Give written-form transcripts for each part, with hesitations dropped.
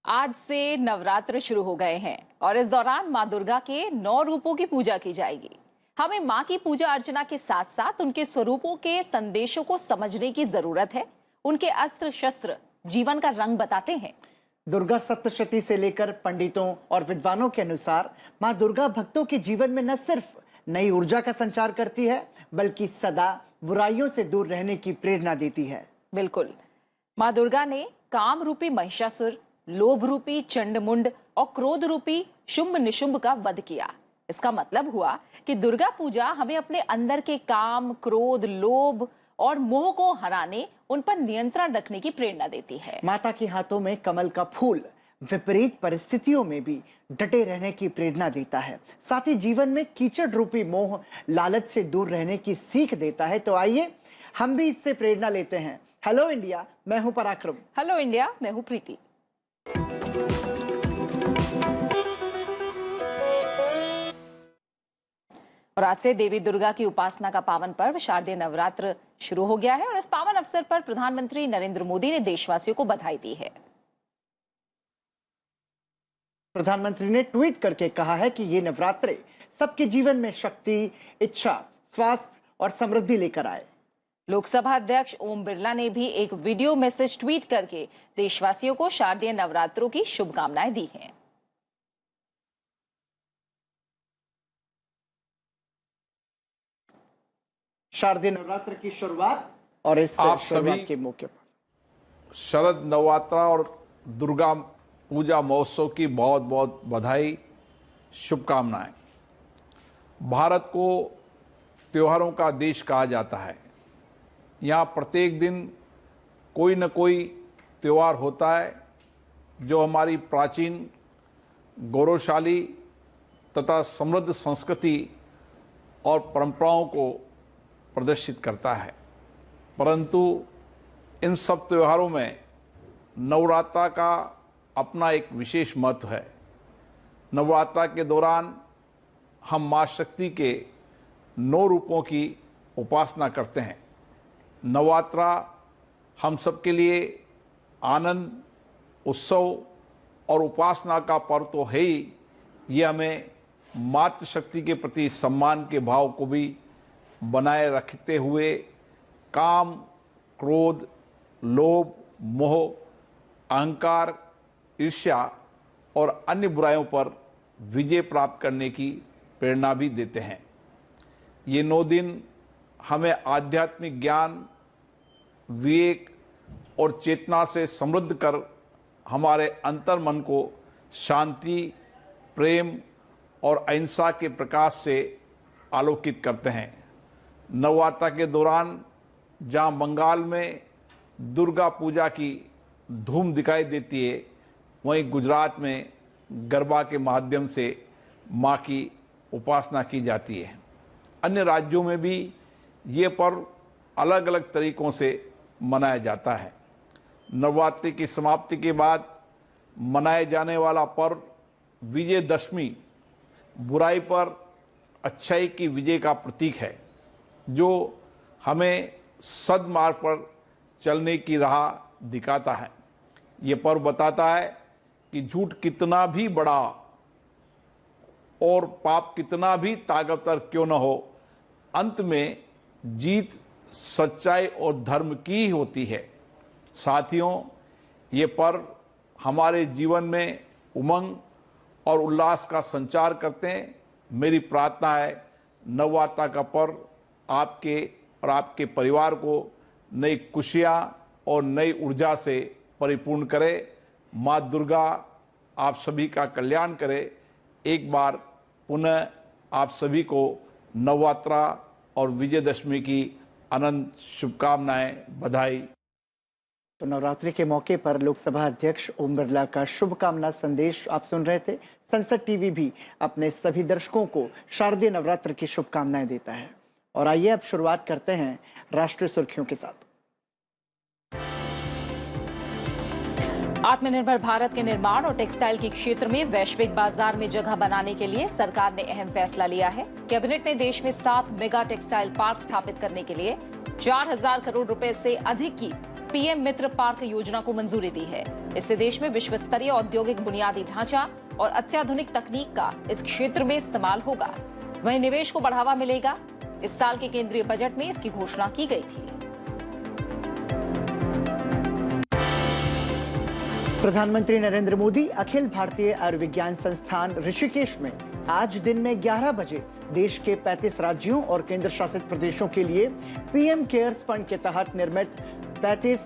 आज से नवरात्र शुरू हो गए हैं और इस दौरान माँ दुर्गा के 9 रूपों की पूजा की जाएगी। हमें माँ की पूजा अर्चना के साथ साथ उनके स्वरूपों के संदेशों को समझने की जरूरत है। उनके अस्त्र शस्त्र जीवन का रंग बताते हैं। दुर्गा सप्तशती से लेकर पंडितों और विद्वानों के अनुसार माँ दुर्गा भक्तों के जीवन में न सिर्फ नई ऊर्जा का संचार करती है, बल्कि सदा बुराइयों से दूर रहने की प्रेरणा देती है। बिल्कुल, माँ दुर्गा ने काम रूपी महिषासुर, लोभ रूपी चंडमुंड और क्रोध रूपी शुंभ निशुंभ का वध किया। इसका मतलब हुआ कि दुर्गा पूजा हमें अपने अंदर के काम, क्रोध, लोभ और मोह को हराने, उन पर नियंत्रण रखने की प्रेरणा देती है। माता के हाथों में कमल का फूल विपरीत परिस्थितियों में भी डटे रहने की प्रेरणा देता है। साथ ही जीवन में कीचड़ रूपी मोह, लालच से दूर रहने की सीख देता है। तो आइए हम भी इससे प्रेरणा लेते हैं। हेलो इंडिया, मैं हूं पराक्रम। हेलो इंडिया, मैं हूं प्रीति। और आज से देवी दुर्गा की उपासना का पावन पर्व शारदीय नवरात्र शुरू हो गया है और इस पावन अवसर पर प्रधानमंत्री नरेंद्र मोदी ने देशवासियों को बधाई दी है। प्रधानमंत्री ने ट्वीट करके कहा है कि ये नवरात्रे सबके जीवन में शक्ति, इच्छा, स्वास्थ्य और समृद्धि लेकर आए। लोकसभा अध्यक्ष ओम बिरला ने भी एक वीडियो मैसेज ट्वीट करके देशवासियों को शारदीय नवरात्रों की शुभकामनाएं दी हैं। शारदीय नवरात्र की शुरुआत और इस आप शुरुआत सभी के मौके पर शरद नवरात्रा और दुर्गा पूजा महोत्सव की बहुत बहुत बधाई, शुभकामनाएं। भारत को त्योहारों का देश कहा जाता है। यहाँ प्रत्येक दिन कोई न कोई त्यौहार होता है जो हमारी प्राचीन, गौरवशाली तथा समृद्ध संस्कृति और परंपराओं को प्रदर्शित करता है। परंतु इन सब त्योहारों में नवरात्रा का अपना एक विशेष महत्व है। नवरात्रा के दौरान हम माँ शक्ति के 9 रूपों की उपासना करते हैं। नवरात्रा हम सबके लिए आनंद, उत्सव और उपासना का पर्व तो है ही, ये हमें मातृशक्ति के प्रति सम्मान के भाव को भी बनाए रखते हुए काम, क्रोध, लोभ, मोह, अहंकार, ईर्ष्या और अन्य बुराइयों पर विजय प्राप्त करने की प्रेरणा भी देते हैं। ये 9 दिन हमें आध्यात्मिक ज्ञान, विवेक और चेतना से समृद्ध कर हमारे अंतर्मन को शांति, प्रेम और अहिंसा के प्रकाश से आलोकित करते हैं। नवरात्रा के दौरान जहाँ बंगाल में दुर्गा पूजा की धूम दिखाई देती है, वहीं गुजरात में गरबा के माध्यम से माँ की उपासना की जाती है। अन्य राज्यों में भी ये पर्व अलग अलग तरीक़ों से मनाया जाता है। नवरात्रि की समाप्ति के बाद मनाए जाने वाला पर्व विजयदशमी बुराई पर अच्छाई की विजय का प्रतीक है, जो हमें सद्मार्ग पर चलने की राह दिखाता है। ये पर्व बताता है कि झूठ कितना भी बड़ा और पाप कितना भी ताकतवर क्यों न हो, अंत में जीत सच्चाई और धर्म की ही होती है। साथियों, ये पर्व हमारे जीवन में उमंग और उल्लास का संचार करते हैं। मेरी प्रार्थना है नवरात्रा का पर्व आपके और आपके परिवार को नई खुशियाँ और नई ऊर्जा से परिपूर्ण करे। माँ दुर्गा आप सभी का कल्याण करे। एक बार पुनः आप सभी को नवरात्रा और विजयदशमी की अनंत शुभकामनाएं, बधाई। तो नवरात्रि के मौके पर लोकसभा अध्यक्ष ओम बिरला का शुभकामना संदेश आप सुन रहे थे। संसद टीवी भी अपने सभी दर्शकों को शारदीय नवरात्र की शुभकामनाएं देता है। और आइए अब शुरुआत करते हैं राष्ट्रीय सुर्खियों के साथ। आत्मनिर्भर भारत के निर्माण और टेक्सटाइल के क्षेत्र में वैश्विक बाजार में जगह बनाने के लिए सरकार ने अहम फैसला लिया है। कैबिनेट ने देश में 7 मेगा टेक्सटाइल पार्क स्थापित करने के लिए 4000 करोड़ रुपए से अधिक की पीएम मित्र पार्क योजना को मंजूरी दी है। इससे देश में विश्व स्तरीय औद्योगिक बुनियादी ढांचा और अत्याधुनिक तकनीक का इस क्षेत्र में इस्तेमाल होगा। वहीं निवेश को बढ़ावा मिलेगा। इस साल के केंद्रीय बजट में इसकी घोषणा की गई थी। प्रधानमंत्री नरेंद्र मोदी अखिल भारतीय आयुर्विज्ञान संस्थान ऋषिकेश में आज दिन में 11 बजे देश के 35 राज्यों और केंद्र शासित प्रदेशों के लिए पीएम केयर्स फंड के तहत निर्मित 35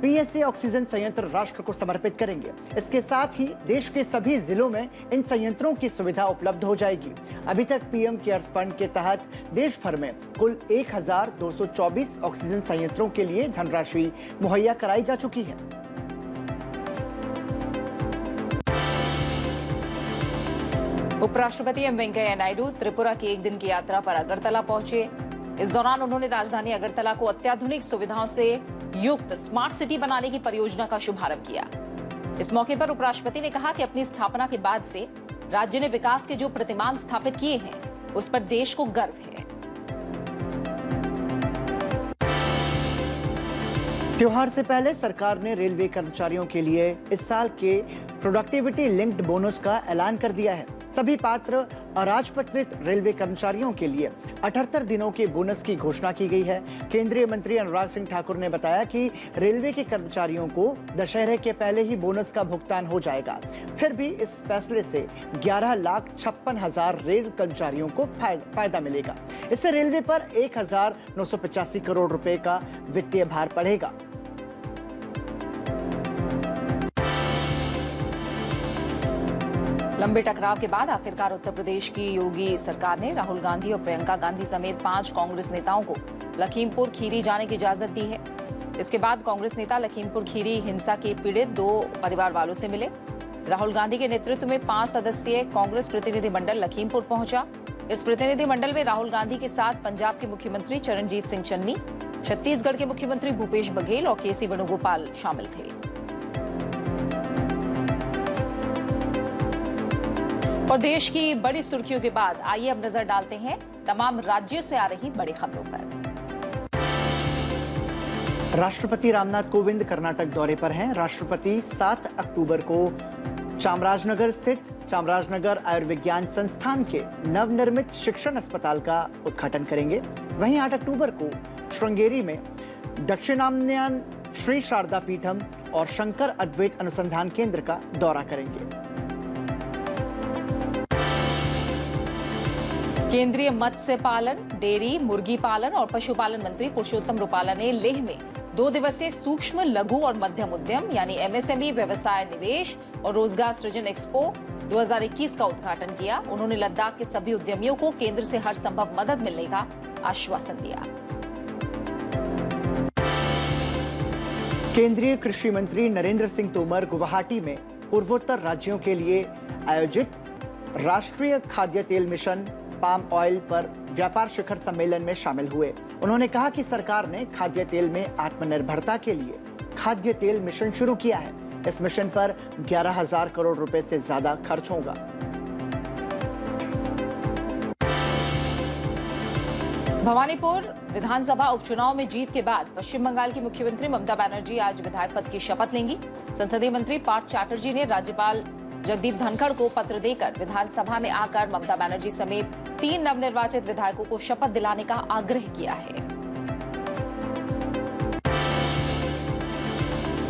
पीएसए ऑक्सीजन संयंत्र राष्ट्र को समर्पित करेंगे। इसके साथ ही देश के सभी जिलों में इन संयंत्रों की सुविधा उपलब्ध हो जाएगी। अभी तक पीएम केयर्स फंड के तहत देश भर में कुल 1224 ऑक्सीजन संयंत्रों के लिए धनराशि मुहैया कराई जा चुकी है। उपराष्ट्रपति एम वेंकैया नायडू त्रिपुरा की एक दिन की यात्रा पर अगरतला पहुंचे। इस दौरान उन्होंने राजधानी अगरतला को अत्याधुनिक सुविधाओं से युक्त स्मार्ट सिटी बनाने की परियोजना का शुभारंभ किया। इस मौके पर उपराष्ट्रपति ने कहा कि अपनी स्थापना के बाद से राज्य ने विकास के जो प्रतिमान स्थापित किए हैं, उस पर देश को गर्व है। त्योहार से पहले सरकार ने रेलवे कर्मचारियों के लिए इस साल के प्रोडक्टिविटी लिंक्ड बोनस का ऐलान कर दिया है। सभी पात्र अराजपत्रित रेलवे कर्मचारियों के लिए 78 दिनों के बोनस की घोषणा की गई है। केंद्रीय मंत्री अनुराग सिंह ठाकुर ने बताया कि रेलवे के कर्मचारियों को दशहरे के पहले ही बोनस का भुगतान हो जाएगा। फिर भी इस फैसले से 11,56,000 रेल कर्मचारियों को फायदा मिलेगा। इससे रेलवे पर 1,985 करोड़ रुपए का वित्तीय भार पड़ेगा। लंबे टकराव के बाद आखिरकार उत्तर प्रदेश की योगी सरकार ने राहुल गांधी और प्रियंका गांधी समेत 5 कांग्रेस नेताओं को लखीमपुर खीरी जाने की इजाजत दी है। इसके बाद कांग्रेस नेता लखीमपुर खीरी हिंसा के पीड़ित 2 परिवार वालों से मिले। राहुल गांधी के नेतृत्व में 5 सदस्यीय कांग्रेस प्रतिनिधिमंडल लखीमपुर पहुंचा। इस प्रतिनिधिमंडल में राहुल गांधी के साथ पंजाब के मुख्यमंत्री चरणजीत सिंह चन्नी, छत्तीसगढ़ के मुख्यमंत्री भूपेश बघेल और केसी वेणुगोपाल शामिल थे। और देश की बड़ी सुर्खियों के बाद आइए अब नजर डालते हैं तमाम राज्यों से आ रही बड़ी खबरों पर। राष्ट्रपति रामनाथ कोविंद कर्नाटक दौरे पर हैं। राष्ट्रपति 7 अक्टूबर को चामराजनगर स्थित चामराजनगर आयुर्विज्ञान संस्थान के नवनिर्मित शिक्षण अस्पताल का उद्घाटन करेंगे। वहीं 8 अक्टूबर को श्रृंगेरी में दक्षिणाम्नायन श्री शारदा पीठम और शंकर अद्वैत अनुसंधान केंद्र का दौरा करेंगे। केंद्रीय मत्स्य पालन, डेयरी, मुर्गी पालन और पशुपालन मंत्री पुरुषोत्तम रुपाला ने लेह में 2 दिवसीय सूक्ष्म, लघु और मध्यम उद्यम यानी एमएसएमई व्यवसाय निवेश और रोजगार सृजन एक्सपो 2021 का उद्घाटन किया। उन्होंने लद्दाख के सभी उद्यमियों को केंद्र से हर संभव मदद मिलने का आश्वासन दिया। केंद्रीय कृषि मंत्री नरेंद्र सिंह तोमर गुवाहाटी में पूर्वोत्तर राज्यों के लिए आयोजित राष्ट्रीय खाद्य तेल मिशन पाम ऑयल पर व्यापार शिखर सम्मेलन में शामिल हुए। उन्होंने कहा कि सरकार ने खाद्य तेल में आत्मनिर्भरता के लिए खाद्य तेल मिशन शुरू किया है। इस मिशन पर 11,000 करोड़ रुपए से ज्यादा खर्च होगा। भवानीपुर विधानसभा उपचुनाव में जीत के बाद पश्चिम बंगाल की मुख्यमंत्री ममता बनर्जी आज विधायक पद की शपथ लेंगी। संसदीय मंत्री पार्थ चैटर्जी ने राज्यपाल जगदीप धनखड़ को पत्र देकर विधानसभा में आकर ममता बनर्जी समेत 3 नवनिर्वाचित विधायकों को शपथ दिलाने का आग्रह किया है।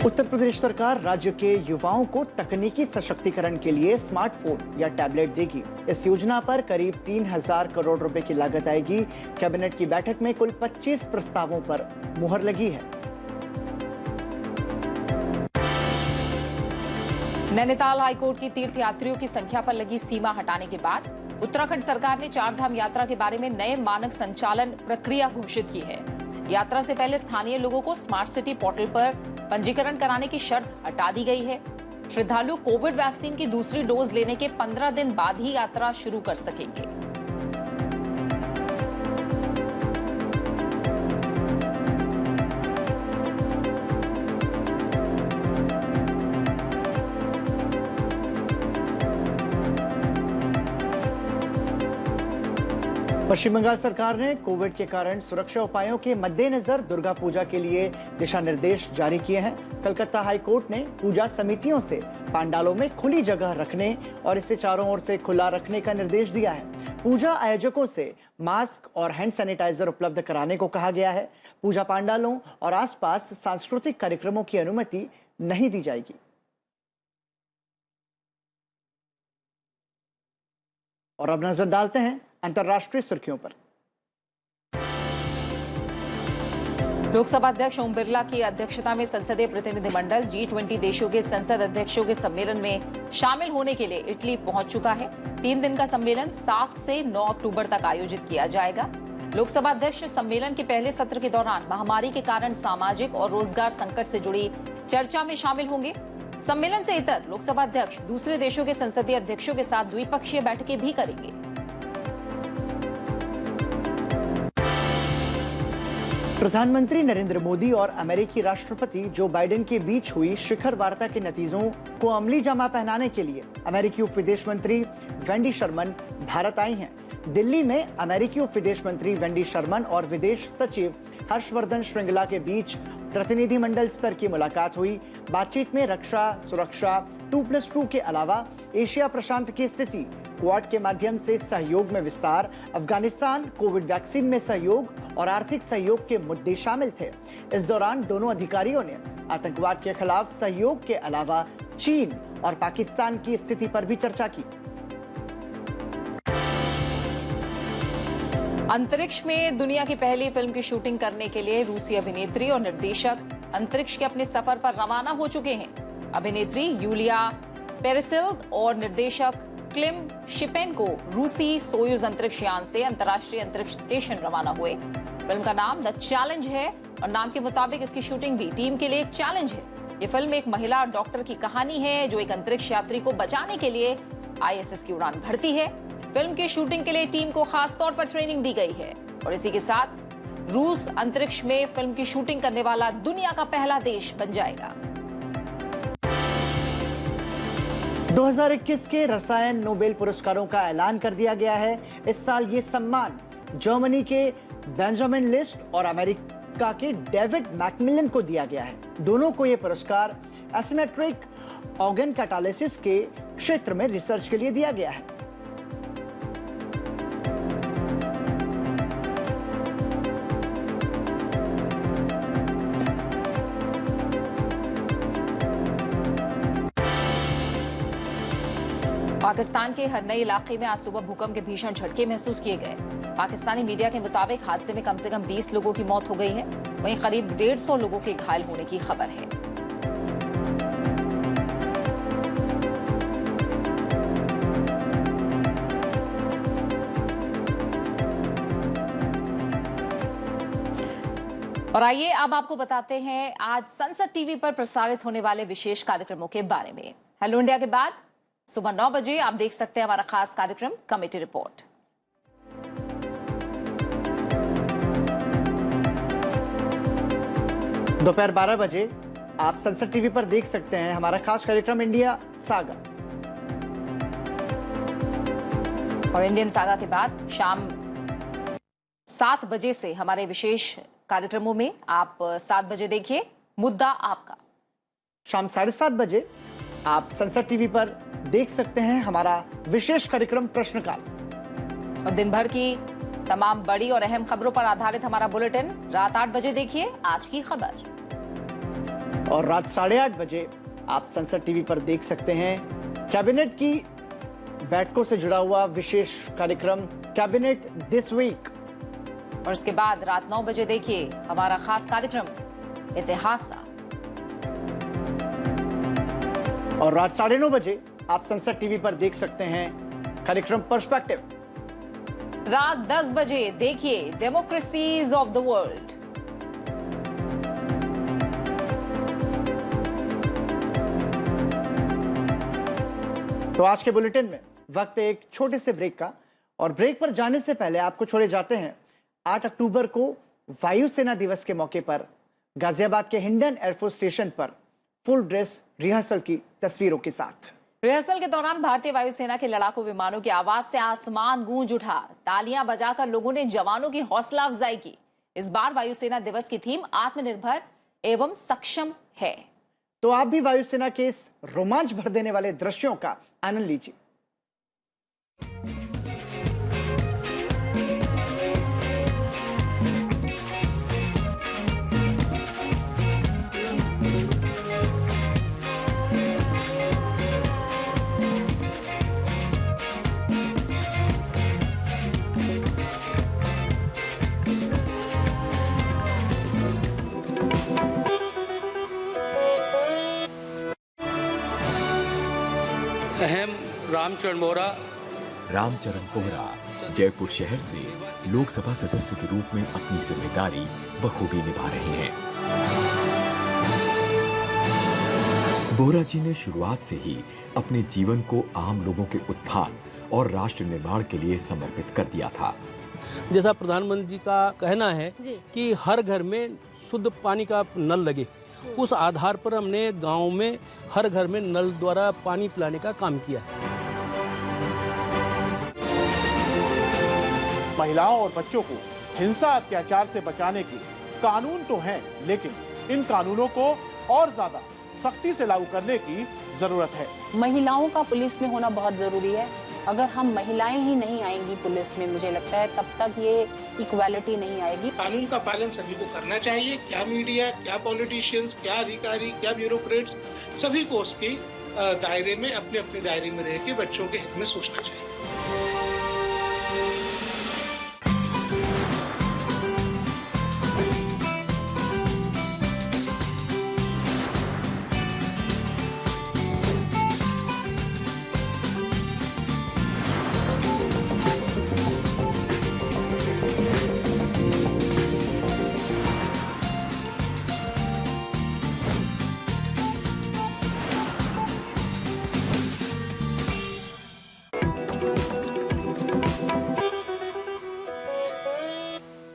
उत्तर प्रदेश सरकार राज्य के युवाओं को तकनीकी सशक्तिकरण के लिए स्मार्टफोन या टैबलेट देगी। इस योजना पर करीब 3,000 करोड़ रुपए की लागत आएगी। कैबिनेट की बैठक में कुल 25 प्रस्तावों पर मुहर लगी है। नैनीताल हाईकोर्ट की तीर्थयात्रियों की संख्या पर लगी सीमा हटाने के बाद उत्तराखंड सरकार ने 4 धाम यात्रा के बारे में नए मानक संचालन प्रक्रिया घोषित की है। यात्रा से पहले स्थानीय लोगों को स्मार्ट सिटी पोर्टल पर पंजीकरण कराने की शर्त हटा दी गई है। श्रद्धालु कोविड वैक्सीन की दूसरी डोज लेने के 15 दिन बाद ही यात्रा शुरू कर सकेंगे। पश्चिम बंगाल सरकार ने कोविड के कारण सुरक्षा उपायों के मद्देनजर दुर्गा पूजा के लिए दिशा निर्देश जारी किए हैं। कलकत्ता हाई कोर्ट ने पूजा समितियों से पंडालों में खुली जगह रखने और इसे चारों ओर से खुला रखने का निर्देश दिया है। पूजा आयोजकों से मास्क और हैंड सैनिटाइजर उपलब्ध कराने को कहा गया है। पूजा पंडालों और आसपास सांस्कृतिक कार्यक्रमों की अनुमति नहीं दी जाएगी। और अब नजर डालते हैं अंतर्राष्ट्रीय सुर्खियों पर। लोकसभा अध्यक्ष ओम बिरला की अध्यक्षता में संसदीय प्रतिनिधिमंडल G20 देशों के संसद अध्यक्षों के सम्मेलन में शामिल होने के लिए इटली पहुंच चुका है। 3 दिन का सम्मेलन 7 से 9 अक्टूबर तक आयोजित किया जाएगा। लोकसभा अध्यक्ष सम्मेलन के पहले सत्र के दौरान महामारी के कारण सामाजिक और रोजगार संकट से जुड़ी चर्चा में शामिल होंगे। सम्मेलन से इतर लोकसभा अध्यक्ष दूसरे देशों के संसदीय अध्यक्षों के साथ द्विपक्षीय बैठकें भी करेंगे। प्रधानमंत्री नरेंद्र मोदी और अमेरिकी राष्ट्रपति जो बाइडेन के बीच हुई शिखर वार्ता के नतीजों को अमली जामा पहनाने के लिए अमेरिकी उप विदेश मंत्री वेंडी शर्मन भारत आई हैं। दिल्ली में अमेरिकी उप विदेश मंत्री वेंडी शर्मन और विदेश सचिव हर्षवर्धन श्रृंगला के बीच प्रतिनिधिमंडल स्तर की मुलाकात हुई। बातचीत में रक्षा, सुरक्षा, 2+2 के अलावा एशिया प्रशांत की स्थिति, क्वाड के माध्यम से सहयोग में विस्तार, अफगानिस्तान, कोविड वैक्सीन में सहयोग और आर्थिक सहयोग के मुद्दे शामिल थे। इस दौरान दोनों अधिकारियों ने आतंकवाद के खिलाफ सहयोग के अलावा चीन और पाकिस्तान की स्थिति पर भी चर्चा की। अंतरिक्ष में दुनिया की पहली फिल्म की शूटिंग करने के लिए रूसी अभिनेत्री और निर्देशक अंतरिक्ष के अपने सफर पर रवाना हो चुके हैं। अभिनेत्री यूलिया पेरेसिल्ग और निर्देशक क्लिम शिपेंको रूसी सोयूज अंतरिक्ष यान से अंतर्राष्ट्रीय अंतरिक्ष स्टेशन रवाना हुए। फिल्म का नाम द चैलेंज है और नाम के मुताबिक इसकी शूटिंग भी टीम के लिए एक चैलेंज है। ये फिल्म एक महिला डॉक्टर की कहानी है जो एक अंतरिक्ष यात्री को बचाने के लिए ISS की उड़ान भरती है। फिल्म की शूटिंग के लिए टीम को खास तौर पर ट्रेनिंग दी गई है और इसी के साथ रूस अंतरिक्ष में फिल्म की शूटिंग करने वाला दुनिया का पहला देश बन जाएगा। 2021 के रसायन नोबेल पुरस्कारों का ऐलान कर दिया गया है। इस साल ये सम्मान जर्मनी के बेंजामिन लिस्ट और अमेरिका के डेविड मैकमिलन को दिया गया है। दोनों को ये पुरस्कार एसिमेट्रिक ऑर्गन कैटालिसिस के क्षेत्र में रिसर्च के लिए दिया गया है। पाकिस्तान के हरनई इलाके में आज सुबह भूकंप के भीषण झटके महसूस किए गए। पाकिस्तानी मीडिया के मुताबिक हादसे में कम से कम 20 लोगों की मौत हो गई है, वहीं करीब 150 लोगों के घायल होने की खबर है। और आइए अब आपको बताते हैं आज संसद टीवी पर प्रसारित होने वाले विशेष कार्यक्रमों के बारे में। हेलो इंडिया के बाद सुबह 9 बजे आप देख सकते हैं हमारा खास कार्यक्रम कमेटी रिपोर्ट। दोपहर 12 बजे आप संसद टीवी पर देख सकते हैं हमारा खास कार्यक्रम इंडिया सागा। और इंडियन सागा के बाद शाम 7 बजे से हमारे विशेष कार्यक्रमों में आप 7 बजे देखिए मुद्दा आपका। शाम 7:30 बजे आप संसद टीवी पर देख सकते हैं हमारा विशेष कार्यक्रम प्रश्नकाल। और दिन भर की तमाम बड़ी और अहम खबरों पर आधारित हमारा बुलेटिन रात 8 बजे देखिए आज की खबर। और रात 8:30 बजे आप संसद टीवी पर देख सकते हैं कैबिनेट की बैठकों से जुड़ा हुआ विशेष कार्यक्रम कैबिनेट दिस वीक। और इसके बाद रात 9 बजे देखिए हमारा खास कार्यक्रम इतिहास। और रात 9:30 बजे आप संसद टीवी पर देख सकते हैं कार्यक्रम पर्सपेक्टिव। रात 10 बजे देखिए डेमोक्रेसीज ऑफ द वर्ल्ड। तो आज के बुलेटिन में वक्त है एक छोटे से ब्रेक का, और ब्रेक पर जाने से पहले आपको छोड़े जाते हैं 8 अक्टूबर को वायुसेना दिवस के मौके पर गाजियाबाद के हिंडन एयरफोर्स स्टेशन पर फुल ड्रेस रिहर्सल की तस्वीरों के साथ। रिहर्सल के दौरान भारतीय वायुसेना के लड़ाकू विमानों की आवाज से आसमान गूंज उठा। तालियां बजाकर लोगों ने जवानों की हौसला अफजाई की। इस बार वायुसेना दिवस की थीम आत्मनिर्भर एवं सक्षम है। तो आप भी वायुसेना के इस रोमांच भर देने वाले दृश्यों का आनंद लीजिए। अहम रामचरण बोहरा। रामचरण बोहरा जयपुर शहर से लोकसभा सदस्य के रूप में अपनी जिम्मेदारी बखूबी निभा रहे हैं। बोहरा जी ने शुरुआत से ही अपने जीवन को आम लोगों के उत्थान और राष्ट्र निर्माण के लिए समर्पित कर दिया था। जैसा प्रधानमंत्री जी का कहना है कि हर घर में शुद्ध पानी का नल लगे, उस आधार पर हमने गांव में हर घर में नल द्वारा पानी पिलाने का काम किया। महिलाओं और बच्चों को हिंसा अत्याचार से बचाने के कानून तो हैं, लेकिन इन कानूनों को और ज्यादा सख्ती से लागू करने की जरूरत है। महिलाओं का पुलिस में होना बहुत जरूरी है। अगर हम महिलाएं ही नहीं आएंगी पुलिस में, मुझे लगता है तब तक ये इक्वालिटी नहीं आएगी। कानून का पालन सभी को करना चाहिए। क्या मीडिया, क्या पॉलिटिशियंस, क्या अधिकारी, क्या ब्यूरोक्रेट्स, सभी को उसके दायरे में अपने अपने दायरे में रह के बच्चों के हित में सोचना चाहिए।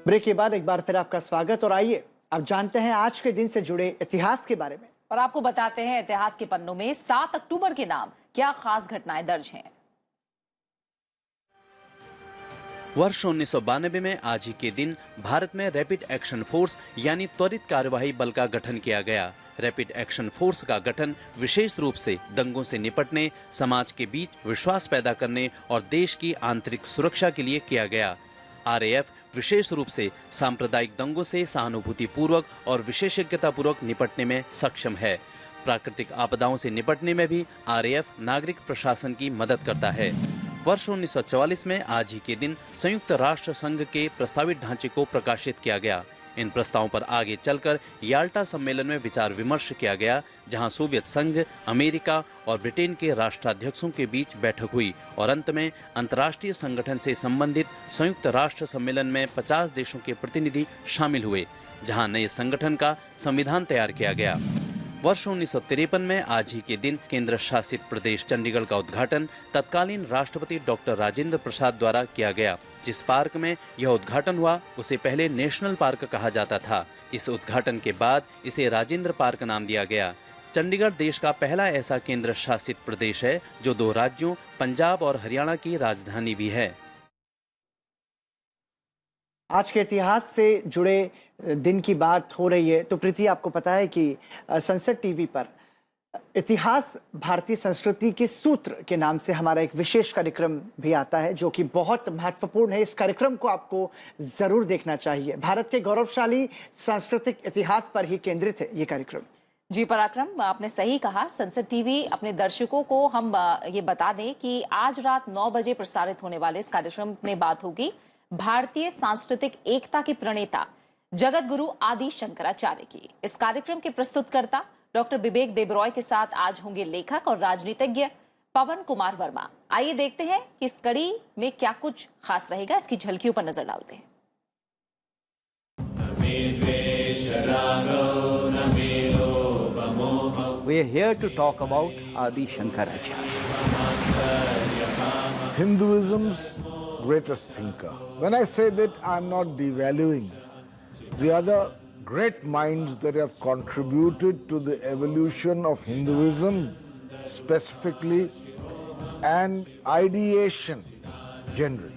ब्रेक के बाद एक बार फिर आपका स्वागत। और आइए अब जानते हैं आज के दिन से जुड़े इतिहास के बारे में। और आपको बताते हैं इतिहास के पन्नों में 7 अक्टूबर के नाम क्या खास घटनाएं दर्ज हैं। वर्ष 1992 में आज ही के दिन भारत में रैपिड एक्शन फोर्स यानी त्वरित कार्यवाही बल का गठन किया गया। रैपिड एक्शन फोर्स का गठन विशेष रूप से दंगों से निपटने, समाज के बीच विश्वास पैदा करने और देश की आंतरिक सुरक्षा के लिए किया गया। RAF विशेष रूप से सांप्रदायिक दंगों से सहानुभूति पूर्वक और विशेषज्ञता पूर्वक निपटने में सक्षम है। प्राकृतिक आपदाओं से निपटने में भी RAF नागरिक प्रशासन की मदद करता है। वर्ष 1944 में आज ही के दिन संयुक्त राष्ट्र संघ के प्रस्तावित ढांचे को प्रकाशित किया गया। इन प्रस्तावों पर आगे चलकर याल्टा सम्मेलन में विचार विमर्श किया गया, जहां सोवियत संघ, अमेरिका और ब्रिटेन के राष्ट्राध्यक्षों के बीच बैठक हुई और अंत में अंतर्राष्ट्रीय संगठन से संबंधित संयुक्त राष्ट्र सम्मेलन में 50 देशों के प्रतिनिधि शामिल हुए, जहां नए संगठन का संविधान तैयार किया गया। वर्ष 1953 में आज ही के दिन केंद्र शासित प्रदेश चंडीगढ़ का उद्घाटन तत्कालीन राष्ट्रपति डॉक्टर राजेंद्र प्रसाद द्वारा किया गया। जिस पार्क में यह उद्घाटन हुआ उसे पहले नेशनल पार्क कहा जाता था। इस उद्घाटन के बाद इसे राजेंद्र पार्क नाम दिया गया। चंडीगढ़ देश का पहला ऐसा केंद्र शासित प्रदेश है जो 2 राज्यों पंजाब और हरियाणा की राजधानी भी है। आज के इतिहास से जुड़े दिन की बात हो रही है तो प्रीति, आपको पता है कि संसद टीवी पर इतिहास भारतीय संस्कृति के सूत्र के नाम से हमारा एक विशेष कार्यक्रम भी आता है जो कि बहुत महत्वपूर्ण है। इस कार्यक्रम को आपको जरूर देखना चाहिए। भारत के गौरवशाली सांस्कृतिक इतिहास पर ही केंद्रित है ये कार्यक्रम। जी पराक्रम, आपने सही कहा। संसद टीवी अपने दर्शकों को हम ये बता दें कि आज रात 9 बजे प्रसारित होने वाले इस कार्यक्रम में बात होगी भारतीय सांस्कृतिक एकता के प्रणेता जगत गुरु आदि शंकराचार्य की। इस कार्यक्रम के प्रस्तुतकर्ता डॉक्टर विवेक देबरॉय के साथ आज होंगे लेखक और राजनीतिज्ञ पवन कुमार वर्मा। आइए देखते हैं कि इस कड़ी में क्या कुछ खास रहेगा। इसकी झलकियों पर नजर डालते हैं। We are here to talk about Adi Shankaracharya. Hinduism's greatest thinker. When I say that, I'm not devaluing the other great minds that have contributed to the evolution of Hinduism specifically and ideation generally.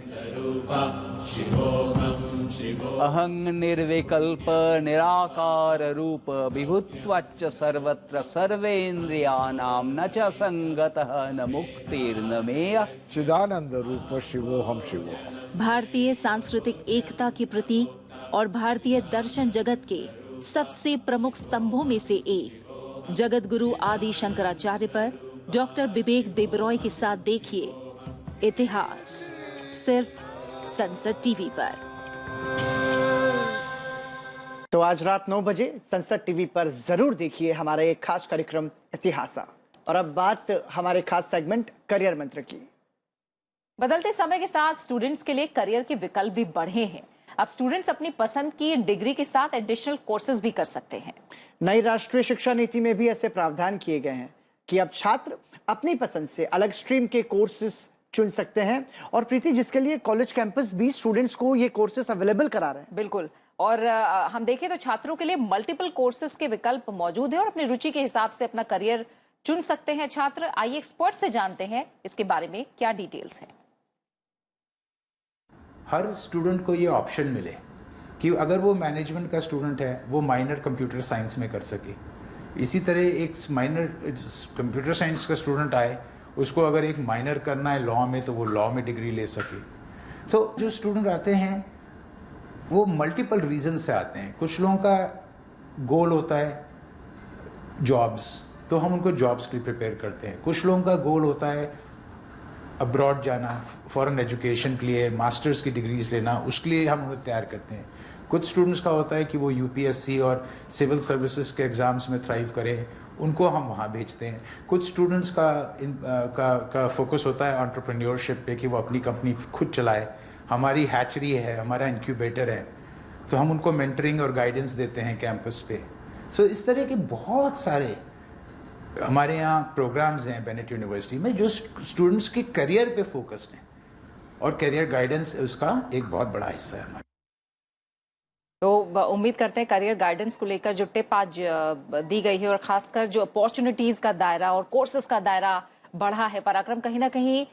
अहं निर्विकल्प निराकार रूप विभुत्वाच्च सर्वत्र सर्वेन्द्रियाणां न च संगतः न मुक्तिर्न मेयः चिदानंद रूप शिवोहम शिवोहम। भारतीय सांस्कृतिक एकता के प्रतीक और भारतीय दर्शन जगत के सबसे प्रमुख स्तंभों में से एक जगत गुरु आदि शंकराचार्य पर डॉक्टर विवेक देबरॉय के साथ देखिए इतिहास, सिर्फ संसद टीवी पर। तो आज रात 9 बजे संसद टीवी पर जरूर देखिए हमारा एक खास कार्यक्रम इतिहासा। और अब बात हमारे खास सेगमेंट करियर मंत्र की। बदलते समय के साथ स्टूडेंट्स के लिए करियर के विकल्प भी बढ़े हैं। अब स्टूडेंट्स अपनी पसंद की डिग्री के साथ एडिशनल कोर्सेज भी कर सकते हैं। नई राष्ट्रीय शिक्षा नीति में भी ऐसे प्रावधान किए गए हैं कि अब छात्र अपनी पसंद से अलग स्ट्रीम के कोर्सेज चुन सकते हैं। और प्रीति, जिसके लिए कॉलेज कैंपस भी स्टूडेंट्स को ये कोर्सेज अवेलेबल करा रहे हैं। बिल्कुल। और हम देखें तो छात्रों के लिए मल्टीपल कोर्सेज के विकल्प मौजूद है और अपनी रुचि के हिसाब से अपना करियर चुन सकते हैं छात्र। आइए एक्सपर्ट से जानते हैं इसके बारे में क्या डिटेल्स हैं। हर स्टूडेंट को ये ऑप्शन मिले कि अगर वो मैनेजमेंट का स्टूडेंट है वो माइनर कंप्यूटर साइंस में कर सके। इसी तरह एक माइनर कंप्यूटर साइंस का स्टूडेंट आए, उसको अगर एक माइनर करना है लॉ में तो वो लॉ में डिग्री ले सके। तो जो स्टूडेंट आते हैं वो मल्टीपल रीज़न से आते हैं। कुछ लोगों का गोल होता है जॉब्स, तो हम उनको जॉब्स के लिए प्रिपेयर करते हैं। कुछ लोगों का गोल होता है अब्रॉड जाना, फॉरेन एजुकेशन के लिए, मास्टर्स की डिग्रीज लेना, उसके लिए हम उन्हें तैयार करते हैं। कुछ स्टूडेंट्स का होता है कि वो यूपीएससी और सिविल सर्विसेज के एग्ज़ाम्स में थ्राइव करें, उनको हम वहाँ भेजते हैं। कुछ स्टूडेंट्स का फोकस होता है एंटरप्रेन्योरशिप पे कि वो अपनी कंपनी खुद चलाए। हमारी हैचरी है, हमारा इंक्यूबेटर है, तो हम उनको मेंटरिंग और गाइडेंस देते हैं कैंपस पे। सो इस तरह के बहुत सारे हमारे यहाँ प्रोग्राम्स हैं बेनेट यूनिवर्सिटी में जो स्टूडेंट्स के करियर पे फोकस्ड हैं, और करियर गाइडेंस उसका एक बहुत बड़ा हिस्सा है हमारा। तो उम्मीद करते हैं करियर गाइडेंस को लेकर जो टिप आज दी गई है और खासकर जो अपॉर्चुनिटीज का दायरा और कोर्सेज का दायरा बढ़ा है, पराक्रम, कहीं ना कहीं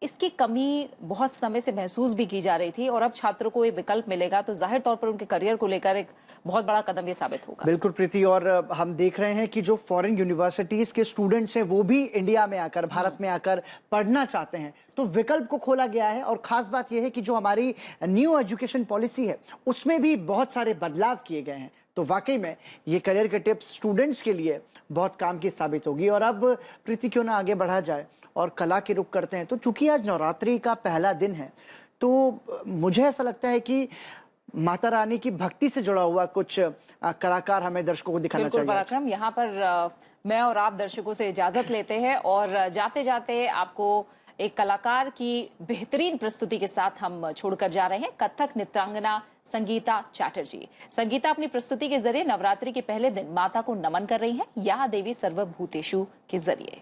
इसकी कमी बहुत समय से महसूस भी की जा रही थी और अब छात्रों को ये विकल्प मिलेगा तो जाहिर तौर पर उनके करियर को लेकर एक बहुत बड़ा कदम ये साबित होगा। बिल्कुल प्रीति, और हम देख रहे हैं कि जो फॉरेन यूनिवर्सिटीज के स्टूडेंट्स हैं वो भी इंडिया में आकर, भारत में आकर पढ़ना चाहते हैं, तो विकल्प को खोला गया है। और खास बात यह है कि जो हमारी न्यू एजुकेशन पॉलिसी है उसमें भी बहुत सारे बदलाव किए गए हैं। तो वाकई में ये करियर के टिप्स स्टूडेंट्स के लिए बहुत काम की साबित होगी। और अब प्रीति क्यों ना आगे बढ़ा जाए और कला के रुख करते हैं। तो चूंकि आज नवरात्रि का पहला दिन है तो मुझे ऐसा लगता है कि माता रानी की भक्ति से जुड़ा हुआ कुछ कलाकार हमें दर्शकों को दिखाना चाहिए। पराक्रम, यहाँ पर मैं और आप दर्शकों से इजाजत लेते हैं और जाते जाते आपको एक कलाकार की बेहतरीन प्रस्तुति के साथ हम छोड़कर जा रहे हैं। कथक नृत्यांगना संगीता चैटर्जी। संगीता अपनी प्रस्तुति के जरिए नवरात्रि के पहले दिन माता को नमन कर रही हैं, या देवी सर्वभूतेषु के जरिए।